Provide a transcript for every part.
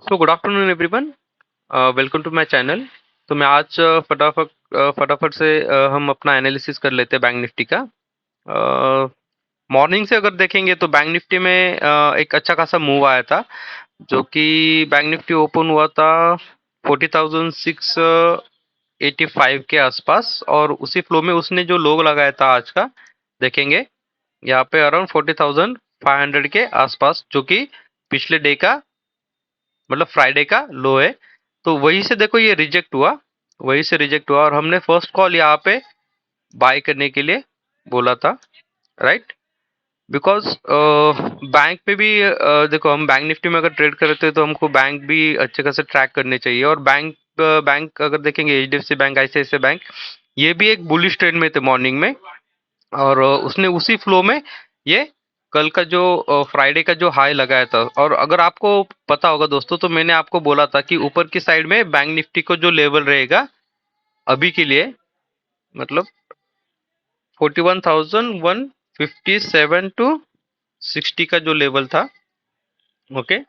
तो good afternoon everyone, welcome to my channel. तो मैं आज फटाफट से हम अपना एनालिसिस कर लेते हैं बैंक निफ्टी का। मॉर्निंग से अगर देखेंगे तो बैंक निफ्टी में एक अच्छा खासा मूव आया था, जो कि बैंक निफ्टी ओपन हुआ था 40,685 के आसपास, और उसी फ्लो में उसने जो लोग लगाया था आज का देखेंगे यहाँ पे अराउंड 40,500 के आसपास, जो कि पिछले डे का मतलब फ्राइडे का लो है। तो वहीं से देखो ये रिजेक्ट हुआ, वहीं से रिजेक्ट हुआ और हमने फर्स्ट कॉल यहाँ पे बाय करने के लिए बोला था, राइट। बिकॉज बैंक में भी देखो, हम बैंक निफ्टी में अगर ट्रेड करते हैं तो हमको बैंक भी अच्छे खासे ट्रैक करने चाहिए। और बैंक अगर देखेंगे, एचडीएफसी बैंक, आईसीआईसीआई बैंक, ये भी एक बुलिश ट्रेंड में थे मॉर्निंग में। और उसने उसी फ्लो में ये कल का जो फ्राइडे का जो हाई लगाया था। और अगर आपको पता होगा दोस्तों, तो मैंने आपको बोला था कि ऊपर की साइड में बैंक निफ्टी को जो लेवल रहेगा अभी के लिए, मतलब 41,157 का जो लेवल था, ओके,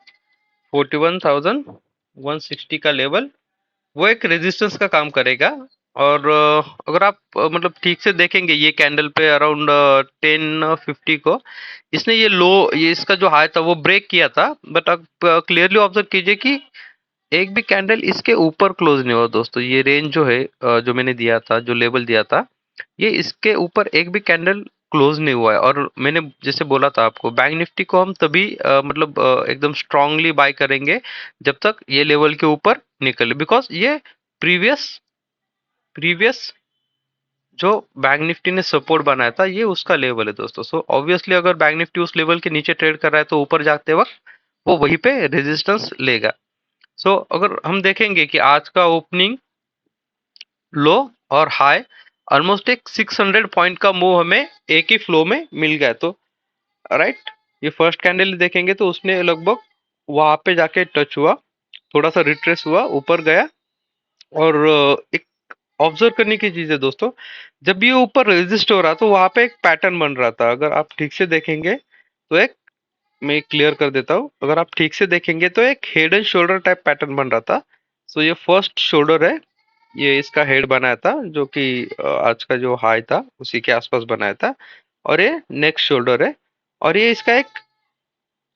41,160 का लेवल, वो एक रेजिस्टेंस का काम करेगा। और अगर आप मतलब ठीक से देखेंगे ये कैंडल पे अराउंड 1050 को इसने ये इसका जो हाई था वो ब्रेक किया था। बट आप क्लियरली ऑब्जर्व कीजिए कि एक भी कैंडल इसके ऊपर क्लोज नहीं हुआ दोस्तों। ये रेंज जो है, जो मैंने दिया था, जो लेवल दिया था, ये इसके ऊपर एक भी कैंडल क्लोज नहीं हुआ है। और मैंने जैसे बोला था आपको, बैंक निफ्टी को हम तभी मतलब एकदम स्ट्रांगली बाय करेंगे जब तक ये लेवल के ऊपर निकले। बिकॉज ये प्रीवियस प्रीवियस जो बैंक निफ्टी ने सपोर्ट बनाया था, ये उसका लेवल है दोस्तों। सो ऑब्वियसली अगर बैंक निफ्टी उस लेवल के नीचे ट्रेड कर रहा है तो ऊपर जाते वक्त वो वहीं पे रेजिस्टेंस लेगा। सो अगर हम देखेंगे कि आज का ओपनिंग, लो और हाई, ऑलमोस्ट एक 600 पॉइंट का मूव हमें एक ही फ्लो में मिल गया। तो राइट, ये फर्स्ट कैंडल देखेंगे तो उसने लगभग वहां पे जाके टच हुआ, थोड़ा सा रिट्रेस हुआ, ऊपर गया। और एक ऑब्जर्व करने की चीज है दोस्तों, जब ये ऊपर रेजिस्ट हो रहा तो वहां पे एक पैटर्न बन रहा था। अगर आप ठीक से देखेंगे तो एक, मैं क्लियर कर देता हूँ, अगर आप ठीक से देखेंगे तो एक head and shoulder type pattern बन रहा था। सो ये फर्स्ट शोल्डर है, ये इसका हेड बनाया था, जो कि आज का जो हाई था उसी के आसपास बनाया था। और ये नेक्स्ट शोल्डर है, और ये इसका एक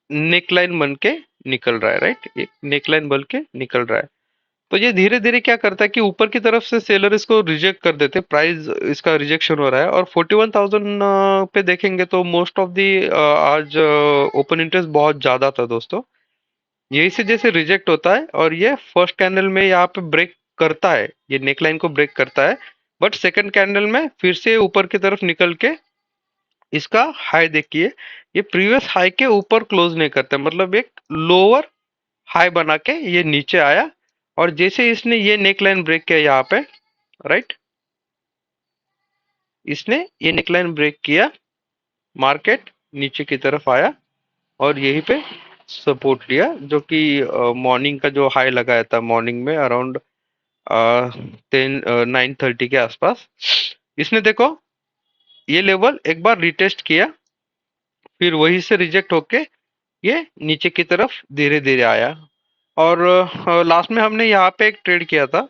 नेक लाइन बन के निकल रहा है, राइट, एक नेक लाइन बन के निकल रहा है। तो ये धीरे धीरे क्या करता है कि ऊपर की तरफ से सेलर इसको रिजेक्ट कर देते, प्राइस इसका रिजेक्शन हो रहा है। और 41,000 पे देखेंगे तो मोस्ट ऑफ दी आज ओपन इंटरेस्ट बहुत ज्यादा था दोस्तों। यही से जैसे रिजेक्ट होता है और ये फर्स्ट कैंडल में यहाँ पे ब्रेक करता है, ये नेकलाइन को ब्रेक करता है। बट सेकंड कैंडल में फिर से ऊपर की तरफ निकल के इसका हाई देखिए, ये प्रीवियस हाई के ऊपर क्लोज नहीं करता, मतलब एक लोअर हाई बना के ये नीचे आया। और जैसे इसने ये नेकलाइन ब्रेक किया यहाँ पे, राइट, इसने ये नेकलाइन ब्रेक किया, मार्केट नीचे की तरफ आया और यहीं पे सपोर्ट लिया, जो कि मॉर्निंग का जो हाई लगाया था मॉर्निंग में अराउंड 9:30 के आसपास, इसने देखो ये लेवल एक बार रिटेस्ट किया, फिर वहीं से रिजेक्ट होके ये नीचे की तरफ धीरे धीरे आया। और लास्ट में हमने यहाँ पे एक ट्रेड किया था।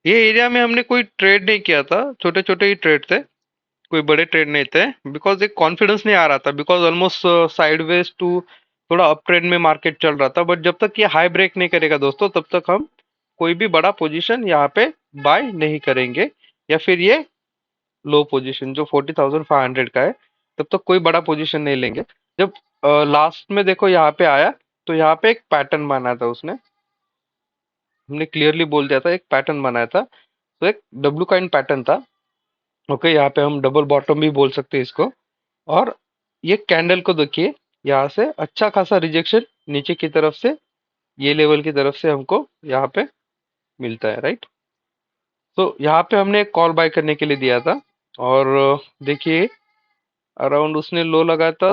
ये एरिया में हमने कोई ट्रेड नहीं किया था, छोटे छोटे ही ट्रेड थे, कोई बड़े ट्रेड नहीं थे। बिकॉज एक कॉन्फिडेंस नहीं आ रहा था, बिकॉज ऑलमोस्ट साइडवेज टू थोड़ा अप ट्रेंड में मार्केट चल रहा था। बट जब तक ये हाई ब्रेक नहीं करेगा दोस्तों, तब तक हम कोई भी बड़ा पोजीशन यहाँ पे बाय नहीं करेंगे, या फिर ये लो पोजीशन जो 40,500 का है, तब तक कोई बड़ा पोजीशन नहीं लेंगे। जब लास्ट में देखो यहाँ पे आया, तो यहाँ पे एक पैटर्न बना था उसने, हमने क्लियरली बोल दिया था एक पैटर्न बनाया था। तो एक डब्ल्यू काइंड पैटर्न था, ओके, यहाँ पे हम डबल बॉटम भी बोल सकते हैं इसको। और ये कैंडल को देखिए, यहाँ से अच्छा खासा रिजेक्शन नीचे की तरफ से, ये लेवल की तरफ से हमको यहाँ पे मिलता है, राइट। तो यहाँ पे हमने एक कॉल बाय करने के लिए दिया था। और देखिए अराउंड उसने लो लगाया था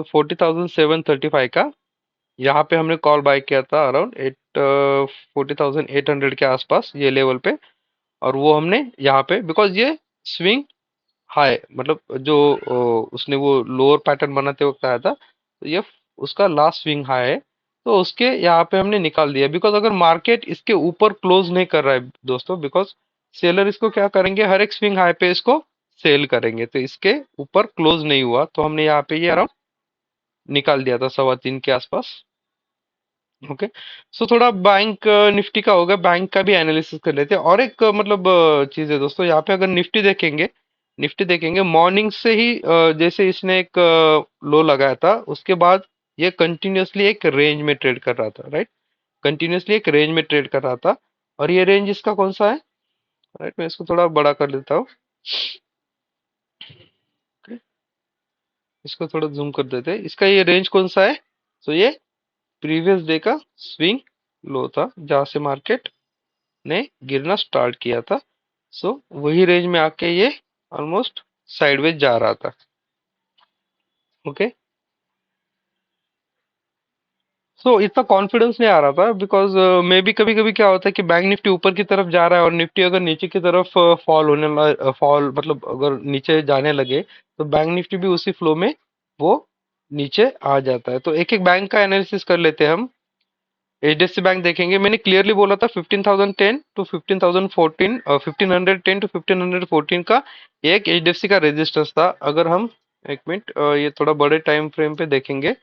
40,735 का, यहाँ पे हमने कॉल बाय किया था अराउंड 40,800 के आसपास ये लेवल पे। और वो हमने यहाँ पे, बिकॉज ये स्विंग हाई, मतलब जो उसने वो लोअर पैटर्न बनाते वक्त आया था, तो ये उसका लास्ट स्विंग हाई है। तो उसके यहाँ पे हमने निकाल दिया, बिकॉज अगर मार्केट इसके ऊपर क्लोज नहीं कर रहा है दोस्तों, बिकॉज सेलर इसको क्या करेंगे, हर एक स्विंग हाई पे इसको सेल करेंगे, तो इसके ऊपर क्लोज नहीं हुआ तो हमने यहाँ पे ये अराउंड निकाल दिया था 3.25 के आसपास। ओके। सो थोड़ा बैंक निफ्टी का होगा, बैंक का भी एनालिसिस कर लेते हैं। और एक मतलब चीज है दोस्तों, यहाँ पे अगर निफ्टी देखेंगे, निफ्टी देखेंगे मॉर्निंग से ही जैसे इसने एक लो लगाया था, उसके बाद ये कंटिन्यूअसली एक रेंज में ट्रेड कर रहा था, राइट। कंटिन्यूअसली एक रेंज में ट्रेड कर रहा था। और ये रेंज इसका कौन सा है, राइट, मैं इसको थोड़ा बड़ा कर लेता हूँ। Okay, इसको थोड़ा जूम कर देते हैं, इसका ये रेंज कौन सा है। तो ये प्रीवियस डे का स्विंग लो था, जहां से मार्केट ने गिरना स्टार्ट किया था। सो वही रेंज में आके ये ऑलमोस्ट साइडवेज जा रहा था। ओके। सो इतना कॉन्फिडेंस नहीं आ रहा था, बिकॉज मे बी कभी कभी क्या होता है कि बैंक निफ्टी ऊपर की तरफ जा रहा है और निफ्टी अगर नीचे की तरफ फॉल मतलब अगर नीचे जाने लगे, तो बैंक निफ्टी भी उसी फ्लो में वो नीचे आ जाता है। तो एक एक बैंक का एनालिसिस कर लेते हैं हम। एचडीएफसी बैंक देखेंगे, मैंने क्लियरली बोला था 15,010 टू 15,014, 1510 टू 1514 का एक एचडीएफसी का रेजिस्टेंस था। अगर हम एक मिनट ये थोड़ा बड़े टाइम फ्रेम पे देखेंगे,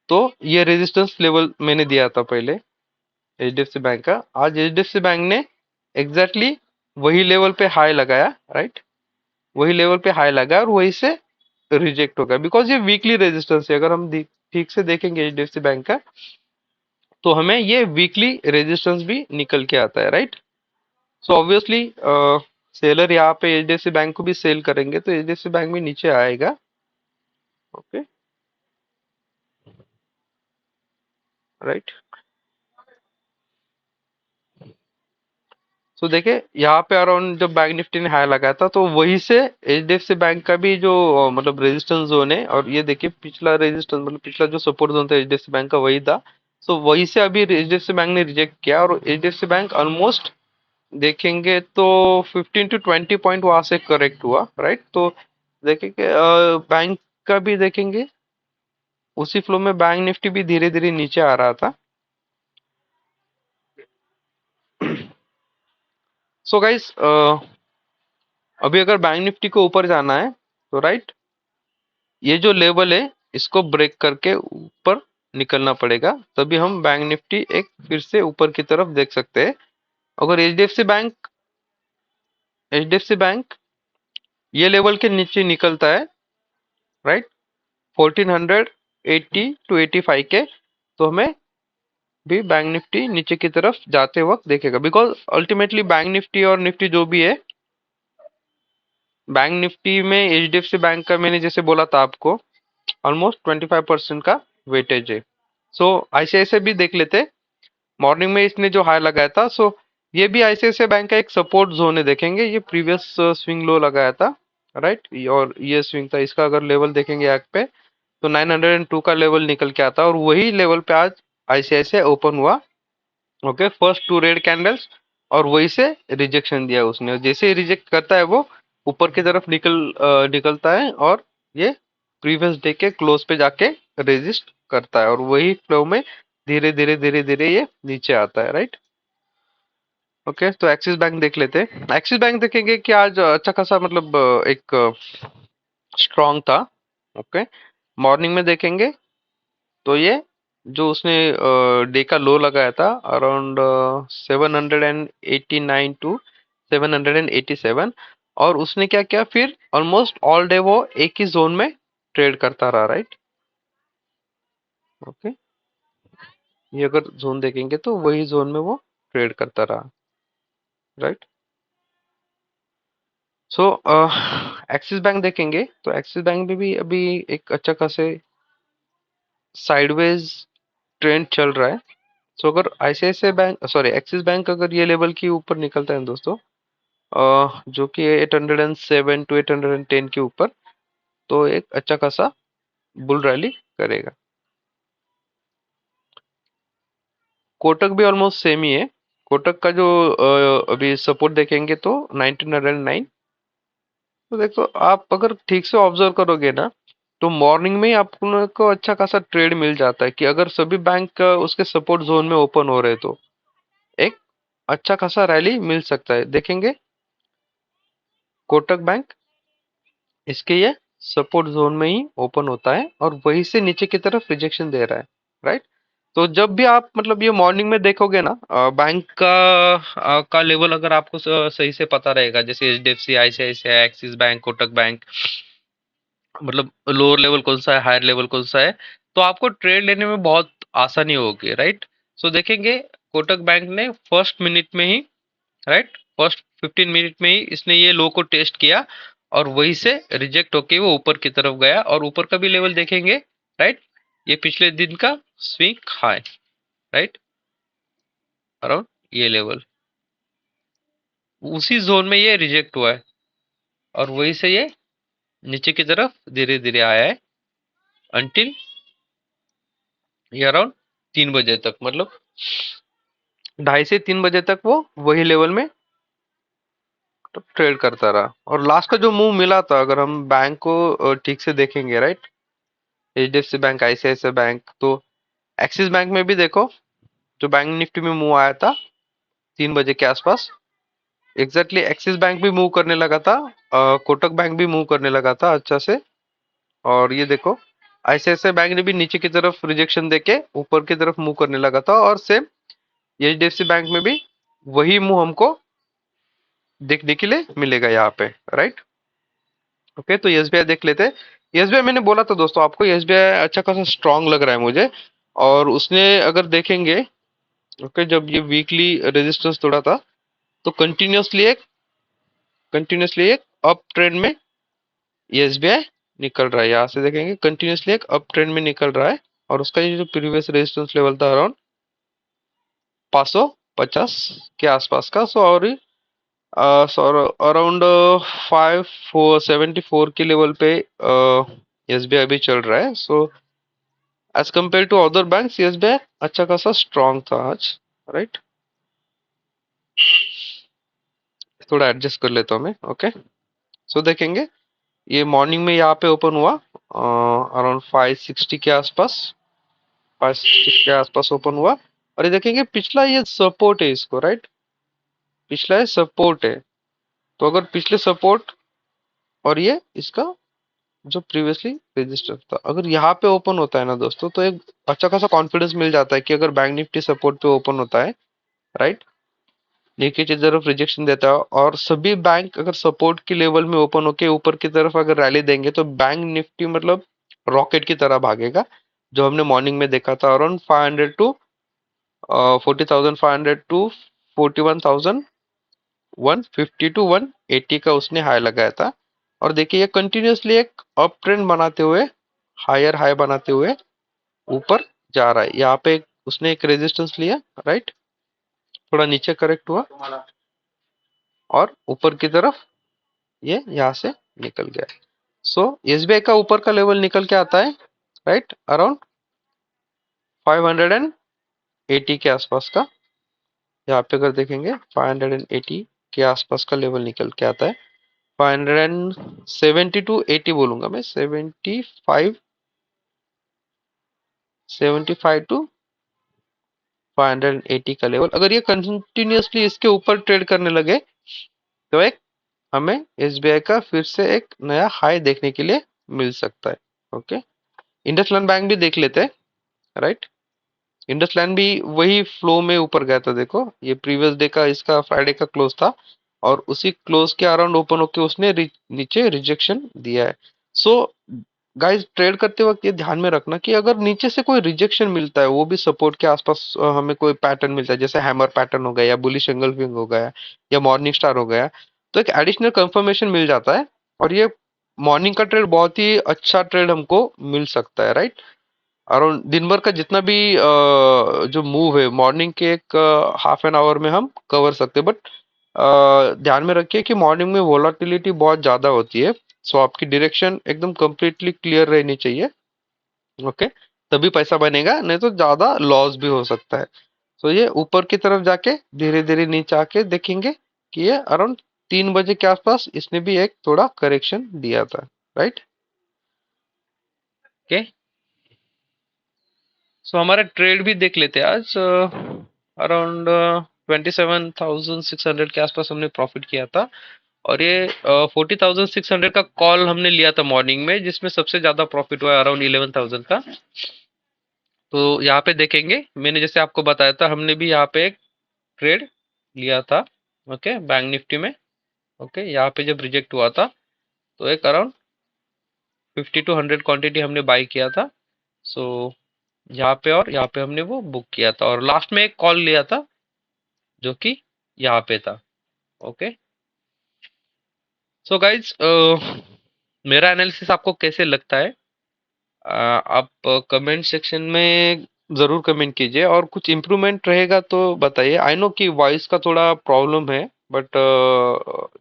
तो ये रेजिस्टेंस लेवल मैंने दिया था पहले एचडीएफसी बैंक का। आज एचडीएफसी बैंक ने एग्जैक्टली वही लेवल पे हाई लगाया, राइट। वही लेवल पे हाई लगाया और वही से रिजेक्ट हो गया, बिकॉज ये वीकली रेजिस्टेंस है। अगर हम ठीक से देखेंगे एचडीएफसी बैंक का, तो हमें ये वीकली रेजिस्टेंस भी निकल के आता है, राइट। सो ऑब्वियसली सेलर यहाँ पे एचडीएफसी बैंक को भी सेल करेंगे, तो एचडीएफसी बैंक भी नीचे आएगा। Okay, right. तो देखिए यहाँ पे अराउंड जब बैंक निफ्टी ने हाई लगाया था, तो वही से एचडीएफसी बैंक का भी जो मतलब रेजिस्टेंस जोन है, और ये देखिए पिछला रेजिस्टेंस मतलब पिछला जो सपोर्ट जोन था एचडीएफसी बैंक का वही था। सो वही से अभी एचडीएफसी बैंक ने रिजेक्ट किया, और एचडीएफसी बैंक ऑलमोस्ट देखेंगे तो 15 to 20 पॉइंट वहां से करेक्ट हुआ, राइट। तो देखेंगे बैंक का भी देखेंगे, उसी फ्लो में बैंक निफ्टी भी धीरे धीरे नीचे आ रहा था। सो गाइस, अभी अगर बैंक निफ्टी को ऊपर जाना है, तो राइट, ये जो लेवल है इसको ब्रेक करके ऊपर निकलना पड़ेगा, तभी हम बैंक निफ्टी एक फिर से ऊपर की तरफ देख सकते हैं। अगर एचडीएफसी बैंक ये लेवल के नीचे निकलता है, राइट, 1480 to 85 के, तो हमें भी बैंक निफ्टी नीचे की तरफ जाते वक्त देखेगा, बिकॉज अल्टीमेटली बैंक निफ्टी और निफ्टी जो भी है, बैंक निफ्टी में एचडीएफसी बैंक का मैंने जैसे बोला था आपको, ऑलमोस्ट 25% का वेटेज है। सो आईसीआईसीआई भी देख लेते। मॉर्निंग में इसने जो हाई लगाया था, सो ये भी आईसीआईसीआई बैंक का एक सपोर्ट जोन है, देखेंगे ये प्रीवियस स्विंग लो लगाया था, राइट। और ये स्विंग था इसका, अगर लेवल देखेंगे यहाँ पे, तो 902 का लेवल निकल के आता है, और वही लेवल पे आज आईसीआईसीआई ओपन हुआ। Okay, first two red candles, और वही से रिजेक्शन दिया उसने, और जैसे ही रिजेक्ट करता है वो ऊपर की तरफ निकलता है, और ये प्रीवियस डे के क्लोज पे जाके रेजिस्ट करता है, और वही फ्लो में धीरे धीरे धीरे धीरे ये नीचे आता है, राइट। ओके, तो एक्सिस बैंक देख लेते हैं। एक्सिस बैंक देखेंगे कि आज अच्छा खासा मतलब एक स्ट्रांग था। ओके, मॉर्निंग में देखेंगे तो ये जो उसने डे का लो लगाया था अराउंड 789 to 787, और उसने क्या किया फिर, ऑलमोस्ट ऑल डे वो एक ही जोन में ट्रेड करता रहा, राइट। ओके, ये अगर जोन देखेंगे तो वही जोन में वो ट्रेड करता रहा, राइट। सो एक्सिस बैंक देखेंगे, तो एक्सिस बैंक में भी अभी एक अच्छा खासे साइडवेज ट्रेंड चल रहा है। सो अगर ICICI bank, sorry axis bank, अगर ये लेवल के ऊपर निकलता है दोस्तों, जो कि 807 to 810 के ऊपर, तो एक अच्छा खासा बुल रैली करेगा। कोटक भी ऑलमोस्ट सेम ही है। कोटक का जो अभी सपोर्ट देखेंगे तो 1909। तो देखो आप अगर ठीक से ऑब्जर्व करोगे ना, तो मॉर्निंग में ही आपको अच्छा खासा ट्रेड मिल जाता है कि अगर सभी बैंक उसके सपोर्ट जोन में ओपन हो रहे तो एक अच्छा खासा रैली मिल सकता है। देखेंगे कोटक बैंक, इसके ये सपोर्ट जोन में ही ओपन होता है और वहीं से नीचे की तरफ रिजेक्शन दे रहा है, राइट। तो जब भी आप मतलब ये मॉर्निंग में देखोगे ना, बैंक का लेवल अगर आपको सही से पता रहेगा, जैसे HDFC, ICICI, axis bank, Kotak bank, मतलब लोअर लेवल कौन सा है, हायर लेवल कौन सा है, तो आपको ट्रेड लेने में बहुत आसानी होगी, राइट। सो देखेंगे कोटक बैंक ने फर्स्ट मिनट में ही, राइट, फर्स्ट 15 मिनट में ही इसने ये लो को टेस्ट किया और वहीं से रिजेक्ट होके वो ऊपर की तरफ गया, और ऊपर का भी लेवल देखेंगे, राइट, ये पिछले दिन का स्विंग हाई, राइट, अराउंड ये लेवल, उसी जोन में ये रिजेक्ट हुआ है और वहीं से ये नीचे की तरफ धीरे धीरे आया है अंटिल ये अराउंड 3 बजे तक, मतलब 2:30 से 3 बजे तक वो वही लेवल में तो ट्रेड करता रहा। और लास्ट का जो मूव मिला था, अगर हम बैंक को ठीक से देखेंगे, right, HDFC bank, ICICI bank, तो एक्सिस बैंक में भी देखो जो बैंक निफ्टी में मूव आया था 3 बजे के आसपास, एग्जैक्टली एक्सिस बैंक भी मूव करने लगा था, कोटक बैंक भी मूव करने लगा था अच्छा से। और ये देखो आईसीआईसीआई बैंक ने भी नीचे की तरफ रिजेक्शन देके ऊपर की तरफ मूव करने लगा था, और सेम एचडीएफसी बैंक में भी वही मूव हमको देखने के लिए मिलेगा यहाँ पे, राइट। ओके, तो एसबीआई देख लेते हैं। एसबीआई मैंने बोला था दोस्तों आपको, एसबीआई अच्छा खासा स्ट्रांग लग रहा है मुझे। और उसने अगर देखेंगे, ओके, जब ये वीकली रेजिस्टेंस तोड़ा था तो कंटिन्यूसली एक अप ट्रेंड में एसबीआई निकल रहा है। यहाँ से देखेंगे कंटिन्यूसली एक अप ट्रेंड में निकल रहा है, और उसका ये जो प्रीवियस रेजिस्टेंस लेवल था अराउंड 550 के आसपास का, सो और अराउंड 574 के लेवल पे एसबीआई भी चल रहा है। So as compare to other bank, SBI अच्छा खासा स्ट्रांग था आज, राइट। थोड़ा एडजस्ट कर लेता हूँ मैं, ओके। सो देखेंगे ये मॉर्निंग में यहाँ पे ओपन हुआ अराउंड 560 के आसपास, 560 के आसपास ओपन हुआ। और ये देखेंगे पिछला ये सपोर्ट है इसको, राइट, पिछला ये सपोर्ट है। तो अगर पिछले सपोर्ट और ये इसका जो प्रीवियसली रजिस्टर था, अगर यहाँ पे ओपन होता है ना दोस्तों, तो एक अच्छा खासा कॉन्फिडेंस मिल जाता है कि अगर बैंक निफ्टी सपोर्ट पे ओपन होता है, राइट, नीचे की तरफ रिजेक्शन देता है और सभी बैंक अगर सपोर्ट के लेवल में ओपन होके ऊपर की तरफ अगर रैली देंगे, तो बैंक निफ्टी मतलब रॉकेट की तरह भागेगा, जो हमने मॉर्निंग में देखा था अराउंड 500 टू 40,500 टू 41,150 टू 180 का उसने हाई लगाया था। और देखिए ये कंटिन्यूसली एक अप ट्रेंड बनाते हुए, हायर हाई बनाते हुए ऊपर जा रहा है। यहाँ पे उसने एक रेजिस्टेंस लिया, राइट, थोड़ा नीचे करेक्ट हुआ और ऊपर की तरफ ये यहाँ से निकल गया। सो एसबीआई का ऊपर का लेवल निकल के आता है, राइट, अराउंड 580 के आसपास का। यहाँ पे अगर देखेंगे 580 के आसपास का लेवल निकल के आता है। 570 टू 80 बोलूंगा मैं, 75 टू 580 का लेवल, अगर ये कंटिन्यूअसली इसके ऊपर ट्रेड करने लगे तो एक हमें एसबीआई का फिर से एक नया हाई देखने के लिए मिल सकता है। ओके, इंडसलैंड बैंक भी देख लेते हैं, राइट। इंडसलैंड भी वही फ्लो में ऊपर गया था, देखो ये प्रीवियस डे का, इसका फ्राइडे का क्लोज था और उसी क्लोज के अराउंड ओपन होके उसने नीचे रिजेक्शन दिया है। सो गाइस, ट्रेड करते वक्त ये ध्यान में रखना कि अगर नीचे से कोई रिजेक्शन मिलता है, वो भी सपोर्ट के आसपास, हमें कोई पैटर्न मिलता है जैसे हैमर पैटर्न हो गया या बुलिश एंगल्फिंग हो गया या मॉर्निंग स्टार हो गया, तो एक एडिशनल कंफर्मेशन मिल जाता है और ये मॉर्निंग का ट्रेड बहुत ही अच्छा ट्रेड हमको मिल सकता है, राइट। अराउंड दिन भर का जितना भी जो मूव है मॉर्निंग के एक हाफ एन आवर में हम कवर सकते हैं, बट ध्यान में रखिए कि मॉर्निंग में वोलाटिलिटी बहुत ज़्यादा होती है। सो आपकी डायरेक्शन एकदम कंप्लीटली क्लियर रहनी चाहिए, ओके, तभी पैसा बनेगा, नहीं तो ज़्यादा लॉस भी हो सकता है। सो ये ऊपर की तरफ जाके धीरे धीरे नीचे आके देखेंगे कि ये अराउंड 3 बजे के आसपास इसने भी एक थोड़ा करेक्शन दिया था, राइट। ओके, सो हमारा ट्रेड भी देख लेते हैं आज। अराउंड 27,600 के आसपास हमने प्रॉफिट किया था। और ये 40,600 का कॉल हमने लिया था मॉर्निंग में, जिसमें सबसे ज्यादा प्रॉफिट हुआ अराउंड 11,000 का। तो यहाँ पे देखेंगे, मैंने जैसे आपको बताया था, हमने भी यहाँ पे एक ट्रेड लिया था। ओके, बैंक निफ्टी में। ओके, यहाँ पे जब रिजेक्ट हुआ था तो एक अराउंड 50 to 100 क्वांटिटी हमने बाई किया था। सो यहाँ पे और यहाँ पे हमने वो बुक किया था, और लास्ट में एक कॉल लिया था जो कि यहाँ पे था। ओके, सो गाइज, मेरा एनालिसिस आपको कैसे लगता है? आप कमेंट सेक्शन में ज़रूर कमेंट कीजिए, और कुछ इम्प्रूवमेंट रहेगा तो बताइए। आई नो कि वॉइस का थोड़ा प्रॉब्लम है, बट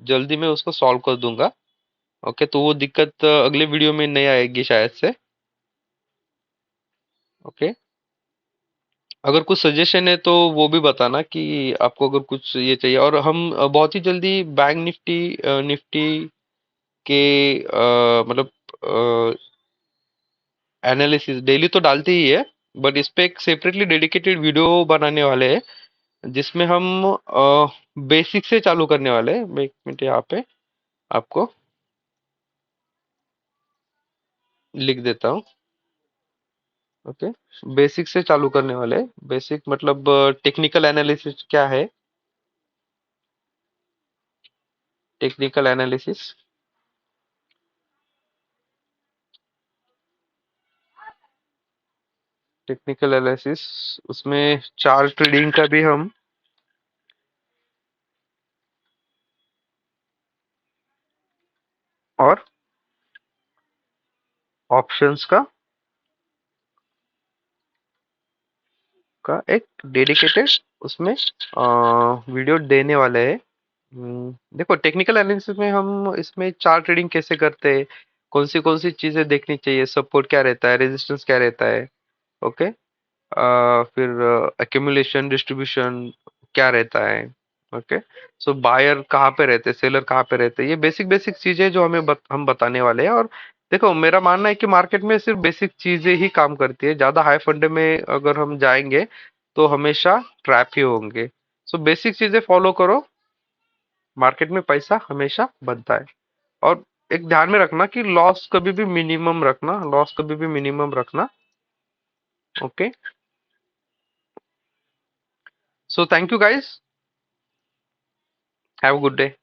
जल्दी मैं उसको सॉल्व कर दूंगा। ओके, तो वो दिक्कत अगले वीडियो में नहीं आएगी शायद से। ओके, अगर कुछ सजेशन है तो वो भी बताना कि आपको अगर कुछ ये चाहिए। और हम बहुत ही जल्दी बैंक निफ्टी निफ्टी के मतलब एनालिसिस डेली तो डालते ही है, बट इस पे एक सेपरेटली डेडिकेटेड वीडियो बनाने वाले हैं, जिसमें हम बेसिक से चालू करने वाले हैं। मैं एक मिनट यहाँ पे आपको लिख देता हूँ। ओके, बेसिक से चालू करने वाले हैं। बेसिक मतलब टेक्निकल एनालिसिस क्या है, टेक्निकल एनालिसिस। टेक्निकल एनालिसिस, उसमें चार्ट ट्रेडिंग का भी हम, और ऑप्शंस का एक डेडिकेटेड उसमें वीडियो देने वाले हैं। देखो, टेक्निकल एनालिसिस में हम इसमें चार्ट ट्रेडिंग कैसे करते हैं, कौन सी चीजें देखनी चाहिए, सपोर्ट क्या रहता है, रेजिस्टेंस क्या रहता है। ओके, फिर एक्यूमुलेशन डिस्ट्रीब्यूशन क्या रहता है। ओके, सो बायर कहाँ पे रहते हैं, सेलर कहाँ पे रहते हैं, ये बेसिक बेसिक चीजें जो हम बताने वाले हैं। और देखो, मेरा मानना है कि मार्केट में सिर्फ बेसिक चीजें ही काम करती है। ज्यादा हाई फंडे में अगर हम जाएंगे तो हमेशा ट्रैप ही होंगे। सो बेसिक चीजें फॉलो करो, मार्केट में पैसा हमेशा बनता है। और एक ध्यान में रखना कि लॉस कभी भी मिनिमम रखना, लॉस कभी भी मिनिमम रखना। Okay, so thank you guys, have a good day.